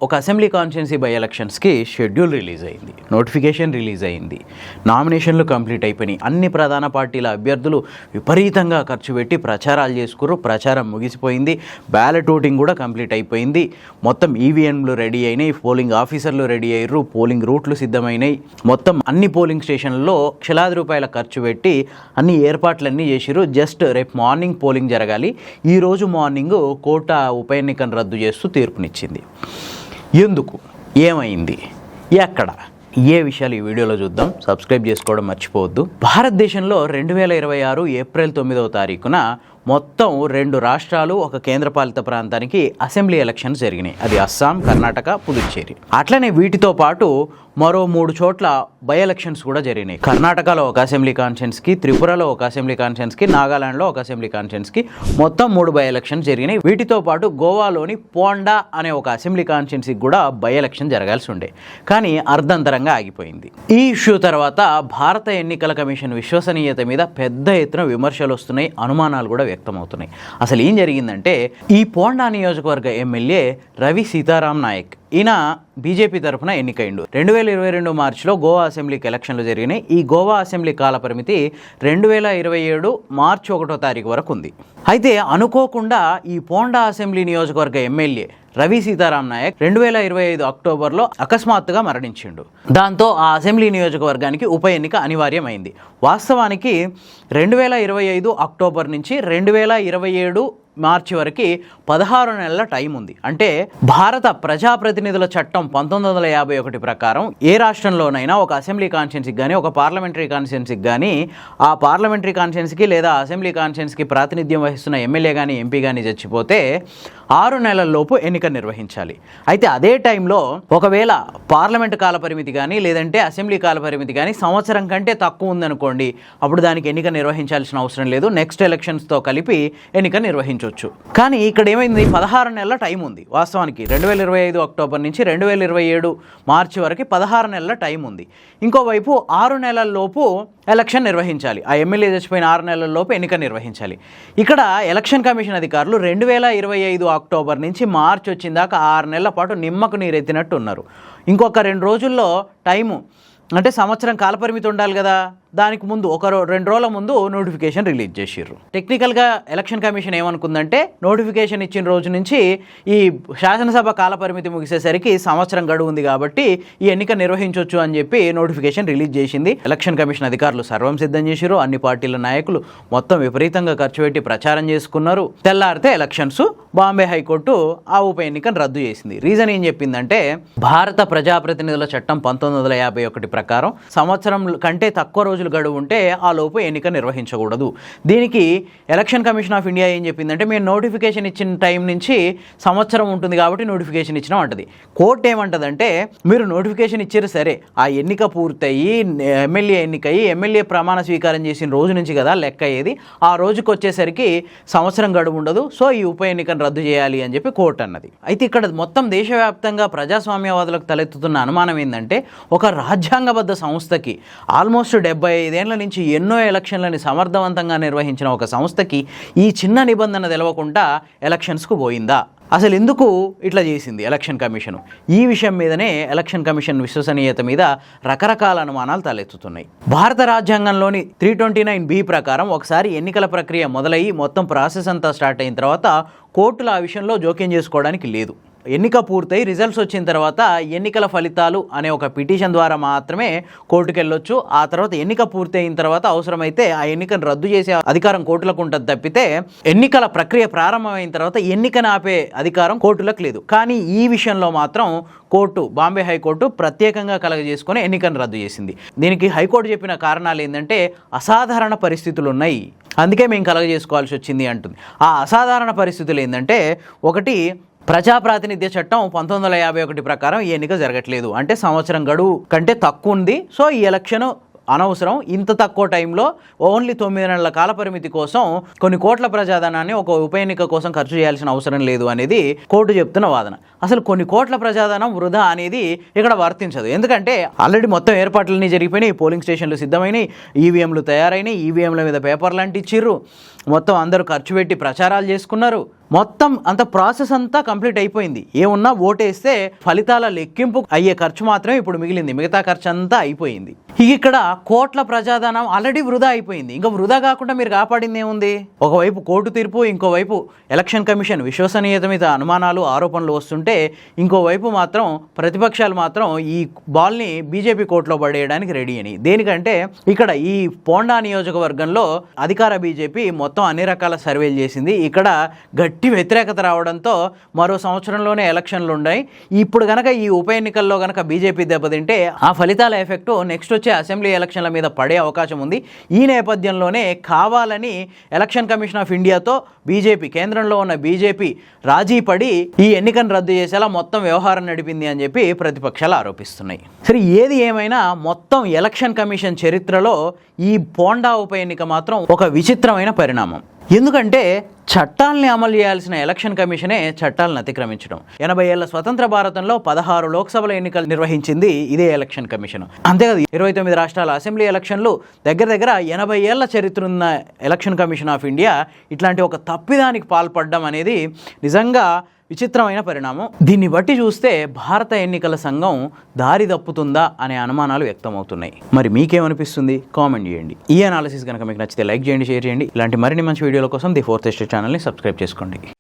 ఒక assembly constituency by ఎలక్షన్స్కి schedule release అయింది, నోటిఫికేషన్ రిలీజ్ అయింది, నామినేషన్లు కంప్లీట్ అయిపోయినాయి. అన్ని ప్రధాన పార్టీల అభ్యర్థులు విపరీతంగా ఖర్చు పెట్టి ప్రచారాలు చేసుకున్నారు. ప్రచారం ముగిసిపోయింది, బ్యాలెట్ ఓటింగ్ కూడా కంప్లీట్ అయిపోయింది. మొత్తం ఈవీఎంలు రెడీ అయినాయి, పోలింగ్ ఆఫీసర్లు రెడీ అయ్యారు, పోలింగ్ రూట్లు సిద్ధమైనాయి. మొత్తం అన్ని పోలింగ్ స్టేషన్లలో లక్షలాది రూపాయల ఖర్చు పెట్టి అన్ని ఏర్పాట్లన్నీ చేసిరు. జస్ట్ రేపు మార్నింగ్ పోలింగ్ జరగాలి. ఈరోజు మార్నింగ్ కోట ఉప ఎన్నికను రద్దు చేస్తూ తీర్పునిచ్చింది. ఎందుకు, ఏమైంది, ఎక్కడ, ఏ విషయాలు ఈ వీడియోలో చూద్దాం. సబ్స్క్రైబ్ చేసుకోవడం మర్చిపోవద్దు. భారతదేశంలో 2026 ఏప్రిల్ 9వ తారీఖున మొత్తం 2 రాష్ట్రాలు, ఒక కేంద్రపాలిత ప్రాంతానికి అసెంబ్లీ ఎలక్షన్స్ జరిగినాయి. అది అస్సాం, కర్ణాటక, పుదుచ్చేరి. అట్లనే వీటితో పాటు మరో 3 చోట్ల బై ఎలక్షన్స్ కూడా జరిగినాయి. కర్ణాటకలో ఒక అసెంబ్లీ కాన్స్టిట్యున్సీకి, త్రిపురలో ఒక అసెంబ్లీ కాన్స్టిట్యున్సీకి, నాగాలాండ్లో ఒక అసెంబ్లీ కాన్స్టిట్యున్సీకి మొత్తం 3 బై ఎలక్షన్స్ జరిగినాయి. వీటితో పాటు గోవాలోని పోండా అనే ఒక అసెంబ్లీ కాన్స్టిట్యున్సీకి కూడా బై ఎలక్షన్ జరగాల్సి ఉండే, కానీ అర్ధంతరంగా ఆగిపోయింది. ఈ ఇష్యూ తర్వాత భారత ఎన్నికల కమిషన్ విశ్వసనీయత మీద పెద్ద ఎత్తున విమర్శలు వస్తున్నాయి, అనుమానాలు కూడా వ్యక్తమవుతున్నాయి. అసలు ఏం జరిగిందంటే, ఈ పోండా నియోజకవర్గ ఎమ్మెల్యే రవి సీతారాం నాయక్, ఈయన బీజేపీ తరఫున ఎన్నికైండు. 2022 మార్చిలో గోవా అసెంబ్లీకి ఎలక్షన్లు జరిగినాయి. ఈ గోవా అసెంబ్లీ కాలపరిమితి 2027 మార్చి 1వ తారీఖు వరకు ఉంది. అయితే అనుకోకుండా ఈ పోండా అసెంబ్లీ నియోజకవర్గ ఎమ్మెల్యే రవి సీతారాం నాయక్ 2025 అక్టోబర్లో అకస్మాత్తుగా మరణించిండు. దాంతో ఆ అసెంబ్లీ నియోజకవర్గానికి ఉప ఎన్నిక అనివార్యమైంది. వాస్తవానికి 2025 అక్టోబర్ నుంచి 2027 మార్చి వరకు 16 నెలల టైం ఉంది. అంటే భారత ప్రజాప్రతినిధుల చట్టం 1951 ప్రకారం ఏ రాష్ట్రంలోనైనా ఒక అసెంబ్లీ కాన్స్టిట్యున్సీకి కానీ, ఒక పార్లమెంటరీ కాన్స్టిట్యున్సీకి కానీ, ఆ పార్లమెంటరీ కాన్స్టిట్యున్సీకి లేదా అసెంబ్లీ కాన్స్టిట్యున్సీకి ప్రాతినిధ్యం వహిస్తున్న ఎమ్మెల్యే కానీ, ఎంపీ కానీ చచ్చిపోతే 6 నెలల్లోపు ఎన్నిక నిర్వహించాలి. అయితే అదే టైంలో ఒకవేళ పార్లమెంటు కాలపరిమితి కానీ, లేదంటే అసెంబ్లీ కాలపరిమితి కానీ సంవత్సరం కంటే తక్కువ ఉందనుకోండి, అప్పుడు దానికి ఎన్నిక నిర్వహించాల్సిన అవసరం లేదు. నెక్స్ట్ ఎలక్షన్స్తో కలిపి ఎన్నిక నిర్వహించవచ్చు. కానీ ఇక్కడ ఏమైంది, 16 నెలల టైం ఉంది. వాస్తవానికి 2025 అక్టోబర్ నుంచి 2027 మార్చి వరకు 16 నెలల టైం ఉంది. ఇంకోవైపు 6 నెలల్లోపు ఎలక్షన్ నిర్వహించాలి. ఆ ఎమ్మెల్యే చచ్చిపోయిన 6 నెలల్లోపు ఎన్నిక నిర్వహించాలి. ఇక్కడ ఎలక్షన్ కమిషన్ అధికారులు 2025 అక్టోబర్ నుంచి మార్చి వచ్చిందాకా 6 నెలల పాటు నిమ్మకు నీరెత్తినట్టు ఉన్నారు. ఇంకొక 2 రోజుల్లో టైము, అంటే సంవత్సరం కాలపరిమితి ఉండాలి కదా, దానికి ముందు 2 రోజుల ముందు నోటిఫికేషన్ రిలీజ్ చేసిర్రు. టెక్నికల్గా ఎలక్షన్ కమిషన్ ఏమనుకుందంటే, నోటిఫికేషన్ ఇచ్చిన రోజు నుంచి ఈ శాసనసభ కాలపరిమితి ముగిసేసరికి సంవత్సరం గడువు ఉంది కాబట్టి ఈ ఎన్నిక నిర్వహించవచ్చు అని చెప్పి నోటిఫికేషన్ రిలీజ్ చేసింది. ఎలక్షన్ కమిషన్ అధికారులు సర్వం సిద్ధం చేసిర్రు. అన్ని పార్టీల నాయకులు మొత్తం విపరీతంగా ఖర్చు పెట్టి ప్రచారం చేసుకున్నారు. తెల్లారితే ఎలక్షన్స్. బాంబే హైకోర్టు ఆ ఉప ఎన్నికను రద్దు చేసింది. రీజన్ ఏం చెప్పిందంటే, భారత ప్రజాప్రతినిధుల చట్టం 1951 ప్రకారం సంవత్సరం కంటే తక్కువ రోజులు గడువు ఉంటే ఆ లోపు ఎన్నిక నిర్వహించకూడదు. దీనికి ఎలక్షన్ కమిషన్ ఆఫ్ ఇండియా ఏం చెప్పిందంటే, మేము నోటిఫికేషన్ ఇచ్చిన టైం నుంచి సంవత్సరం ఉంటుంది కాబట్టి నోటిఫికేషన్ ఇచ్చినాం అంటది. కోర్టు ఏమంటదంటే, మీరు నోటిఫికేషన్ ఇచ్చారు సరే, ఆ ఎన్నిక పూర్తయి ఎమ్మెల్యే ఎన్నికయ్యి ఎమ్మెల్యే ప్రమాణ స్వీకారం చేసిన రోజు నుంచి కదా లెక్క అయ్యేది, ఆ రోజుకి వచ్చేసరికి సంవత్సరం గడువు ఉండదు, సో ఈ ఉప ఎన్నికను రద్దు చేయాలి అని చెప్పి కోర్టు అన్నది. అయితే ఇక్కడ మొత్తం దేశవ్యాప్తంగా ప్రజాస్వామ్యవాదులకు తలెత్తుతున్న అనుమానం ఏంటంటే, ఒక రాజ్యాంగబద్ధ సంస్థకి ఆల్మోస్ట్ 75 ఏళ్ల నుంచి ఎన్నో ఎలక్షన్లని సమర్థవంతంగా నిర్వహించిన ఒక సంస్థకి ఈ చిన్న నిబంధన తెలవకుండా ఎలక్షన్స్కు పోయిందా? అసలు ఎందుకు ఇట్లా చేసింది ఎలక్షన్ కమిషను? ఈ విషయం మీదనే ఎలక్షన్ కమిషన్ విశ్వసనీయత మీద రకరకాల అనుమానాలు తలెత్తుతున్నాయి. భారత రాజ్యాంగంలోని 329B ప్రకారం ఒకసారి ఎన్నికల ప్రక్రియ మొదలయ్యి మొత్తం ప్రాసెస్ అంతా స్టార్ట్ అయిన తర్వాత కోర్టులు ఆ విషయంలో జోక్యం చేసుకోవడానికి లేదు. ఎన్నిక పూర్తయి రిజల్ట్స్ వచ్చిన తర్వాత ఎన్నికల ఫలితాలు అనే ఒక పిటిషన్ ద్వారా మాత్రమే కోర్టుకు వెళ్ళొచ్చు. ఆ తర్వాత ఎన్నిక పూర్తి అయిన తర్వాత అవసరమైతే ఆ ఎన్నికను రద్దు చేసే అధికారం కోర్టులకు ఉంటుంది తప్పితే, ఎన్నికల ప్రక్రియ ప్రారంభమైన తర్వాత ఎన్నికను ఆపే అధికారం కోర్టులకు లేదు. కానీ ఈ విషయంలో మాత్రం కోర్టు, బాంబే హైకోర్టు ప్రత్యేకంగా కలగజేసుకొని ఎన్నికను రద్దు చేసింది. దీనికి హైకోర్టు చెప్పిన కారణాలు ఏంటంటే, అసాధారణ పరిస్థితులు ఉన్నాయి, అందుకే మేము కలగజేసుకోవాల్సి వచ్చింది అంటుంది. ఆ అసాధారణ పరిస్థితులు ఏంటంటే, ఒకటి, ప్రజాప్రాతినిధ్య చట్టం 1951 ప్రకారం ఈ ఎన్నిక జరగట్లేదు, అంటే సంవత్సరం గడువు కంటే తక్కువ ఉంది, సో ఈ ఎలక్షన్ అనవసరం. ఇంత తక్కువ టైంలో ఓన్లీ 9 నెలల కాలపరిమితి కోసం కొన్ని కోట్ల ప్రజాధనాన్ని ఒక ఉప ఎన్నిక కోసం ఖర్చు చేయాల్సిన అవసరం లేదు అనేది కోర్టు చెప్తున్న వాదన. అసలు కొన్ని కోట్ల ప్రజాధనం వృధా అనేది ఇక్కడ వర్తించదు. ఎందుకంటే ఆల్రెడీ మొత్తం ఏర్పాట్లన్నీ జరిగిపోయినాయి, పోలింగ్ స్టేషన్లు సిద్ధమైనాయి, ఈవీఎంలు తయారైనాయి, ఈవీఎంల మీద పేపర్లు అంటించిర్రు, మొత్తం అందరూ ఖర్చు పెట్టి ప్రచారాలు చేసుకున్నారు. మొత్తం అంత ప్రాసెస్ అంతా కంప్లీట్ అయిపోయింది. ఏమున్నా ఓటేస్తే ఫలితాల లెక్కింపు అయ్యే ఖర్చు మాత్రమే ఇప్పుడు మిగిలింది, మిగతా ఖర్చు అంతా అయిపోయింది. ఇక్కడ కోట్ల ప్రజాధనం ఆల్రెడీ వృధా అయిపోయింది. ఇంకా వృధా కాకుండా మీరు కాపాడింది ఏముంది? ఒకవైపు కోర్టు తీర్పు, ఇంకోవైపు ఎలక్షన్ కమిషన్ విశ్వసనీయత మీద అనుమానాలు ఆరోపణలు వస్తుంటే, ఇంకోవైపు మాత్రం ప్రతిపక్షాలు మాత్రం ఈ బాల్ని బీజేపీ కోర్టులో పడేయడానికి రెడీ అని. దేనికంటే ఇక్కడ ఈ పోండా నియోజకవర్గంలో అధికార బీజేపీ మొత్తం అన్ని రకాల సర్వేలు చేసింది. ఇక్కడ గట్టి వ్యతిరేకత రావడంతో మరో సంవత్సరంలోనే ఎలక్షన్లు ఉన్నాయి. ఇప్పుడు కనుక ఈ ఉప ఎన్నికల్లో కనుక బీజేపీ దెబ్బతింటే ఆ ఫలితాల ఎఫెక్టు నెక్స్ట్ వచ్చే అసెంబ్లీ ఎలక్షన్ల మీద పడే అవకాశం ఉంది. ఈ నేపథ్యంలోనే కావాలని ఎలక్షన్ కమిషన్ ఆఫ్ ఇండియాతో బీజేపీ, కేంద్రంలో ఉన్న బీజేపీ రాజీ పడి ఈ ఎన్నికను రద్దు చేసేలా మొత్తం వ్యవహారం నడిపింది అని చెప్పి ప్రతిపక్షాలు ఆరోపిస్తున్నాయి. సరే, ఏది ఏమైనా మొత్తం ఎలక్షన్ కమిషన్ చరిత్రలో ఈ పోండా ఉప ఎన్నిక మాత్రం ఒక విచిత్రమైన పరిణామం. ఎందుకంటే చట్టాలని అమలు చేయాల్సిన ఎలక్షన్ కమిషనే చట్టాలను అతిక్రమించడం. 80 ఏళ్ల స్వతంత్ర భారతంలో 16 లోక్సభల ఎన్నికలు నిర్వహించింది ఇదే ఎలక్షన్ కమిషన్. అంతేకాదు 29 రాష్ట్రాల అసెంబ్లీ ఎలక్షన్లు, దగ్గర 80 ఏళ్ల చరిత్ర ఉన్న ఎలక్షన్ కమిషన్ ఆఫ్ ఇండియా ఇట్లాంటి ఒక తప్పిదానికి పాల్పడడం అనేది నిజంగా విచిత్రమైన పరిణామం. దీన్ని బట్టి చూస్తే భారత ఎన్నికల సంఘం దారి తప్పుతుందా అనే అనుమానాలు వ్యక్తమవుతున్నాయి. మరి మీకేమనిపిస్తుంది? కామెంట్ చేయండి. ఈ అనాలిసిస్ కనుక మీకు నచ్చితే లైక్ చేయండి, షేర్ చేయండి. ఇలాంటి మరిన్ని మంచి వీడియోల కోసం ది ఫోర్త్ ఎస్టేట్ ఛానల్ని సబ్స్క్రైబ్ చేసుకోండి.